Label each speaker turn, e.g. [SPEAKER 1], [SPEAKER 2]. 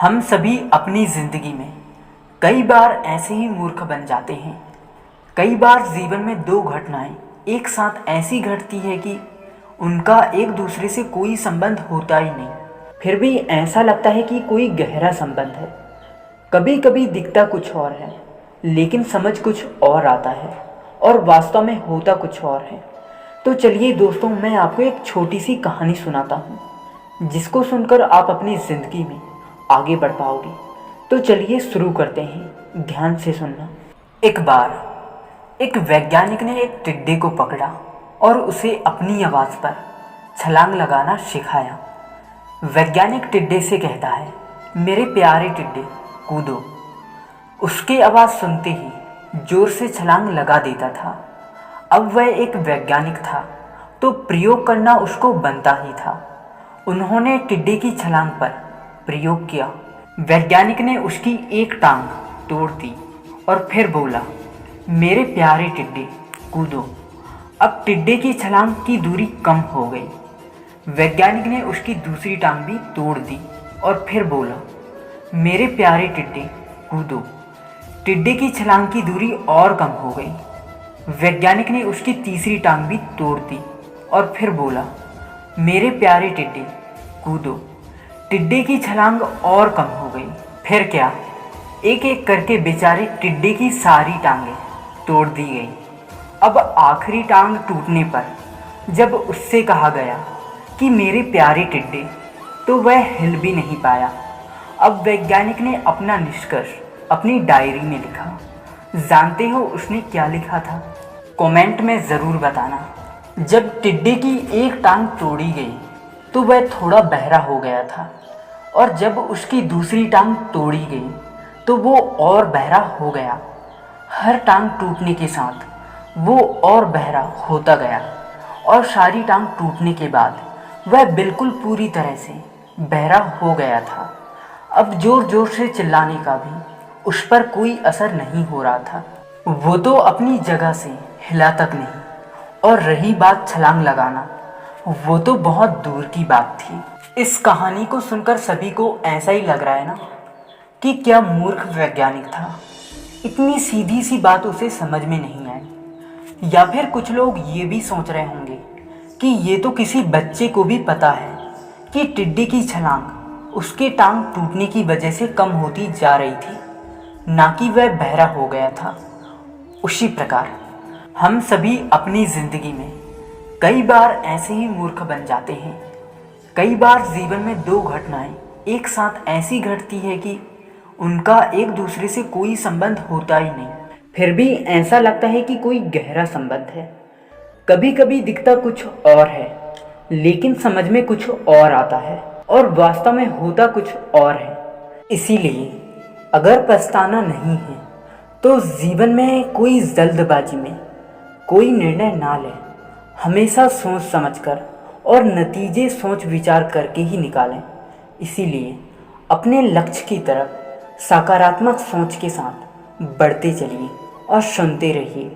[SPEAKER 1] हम सभी अपनी ज़िंदगी में कई बार ऐसे ही मूर्ख बन जाते हैं। कई बार जीवन में दो घटनाएं एक साथ ऐसी घटती है कि उनका एक दूसरे से कोई संबंध होता ही नहीं, फिर भी ऐसा लगता है कि कोई गहरा संबंध है। कभी कभी दिखता कुछ और है, लेकिन समझ कुछ और आता है और वास्तव में होता कुछ और है। तो चलिए दोस्तों, मैं आपको एक छोटी सी कहानी सुनाता हूँ, जिसको सुनकर आप अपनी ज़िंदगी में आगे बढ़ पाओगे। तो चलिए शुरू करते हैं, ध्यान से सुनना। एक बार एक वैज्ञानिक ने एक टिड्डे को पकड़ा और उसे अपनी आवाज़ पर छलांग लगाना सिखाया। वैज्ञानिक टिड्डे से कहता है, मेरे प्यारे टिड्डे कूदो। उसकी आवाज़ सुनते ही जोर से छलांग लगा देता था। अब वह एक वैज्ञानिक था, तो प्रयोग करना उसको बनता ही था। उन्होंने टिड्डे की छलांग पर प्रयोग किया। वैज्ञानिक ने उसकी एक टांग तोड़ दी और फिर बोला, मेरे प्यारे टिड्डे कूदो। अब टिड्डे की छलांग की दूरी कम हो गई। वैज्ञानिक ने उसकी दूसरी टांग भी तोड़ दी और फिर बोला, मेरे प्यारे टिड्डे कूदो। टिड्डे की छलांग की दूरी और कम हो गई। वैज्ञानिक ने उसकी तीसरी टांग भी तोड़ दी और फिर बोला, मेरे प्यारे टिड्डे कूदो। टिड्डे की छलांग और कम हो गई। फिर क्या, एक एक करके बेचारे टिड्डे की सारी टांगें तोड़ दी गई। अब आखिरी टांग टूटने पर जब उससे कहा गया कि मेरे प्यारे टिड्डे, तो वह हिल भी नहीं पाया। अब वैज्ञानिक ने अपना निष्कर्ष अपनी डायरी में लिखा। जानते हो उसने क्या लिखा था? कमेंट में ज़रूर बताना। जब टिड्डे की एक टांग तोड़ी गई तो वह थोड़ा बहरा हो गया था, और जब उसकी दूसरी टांग तोड़ी गई तो वो और बहरा हो गया। हर टांग टूटने के साथ वो और बहरा होता गया, और सारी टांग टूटने के बाद वह बिल्कुल पूरी तरह से बहरा हो गया था। अब ज़ोर ज़ोर से चिल्लाने का भी उस पर कोई असर नहीं हो रहा था। वो तो अपनी जगह से हिला तक नहीं, और रही बात छलांग लगाना, वो तो बहुत दूर की बात थी। इस कहानी को सुनकर सभी को ऐसा ही लग रहा है ना कि क्या मूर्ख वैज्ञानिक था, इतनी सीधी सी बात उसे समझ में नहीं आई। या फिर कुछ लोग ये भी सोच रहे होंगे कि ये तो किसी बच्चे को भी पता है कि टिड्डे की छलांग उसके टांग टूटने की वजह से कम होती जा रही थी, ना कि वह बहरा हो गया था। उसी प्रकार हम सभी अपनी ज़िंदगी में कई बार ऐसे ही मूर्ख बन जाते हैं। कई बार जीवन में दो घटनाएं एक साथ ऐसी घटती है कि उनका एक दूसरे से कोई संबंध होता ही नहीं, फिर भी ऐसा लगता है कि कोई गहरा संबंध है। कभी कभी दिखता कुछ और है, लेकिन समझ में कुछ और आता है और वास्तव में होता कुछ और है। इसीलिए अगर पछताना नहीं है तो जीवन में कोई जल्दबाजी में कोई निर्णय ना ले। हमेशा सोच समझकर और नतीजे सोच विचार करके ही निकालें। इसीलिए अपने लक्ष्य की तरफ सकारात्मक सोच के साथ बढ़ते चलिए और सुनते रहिए।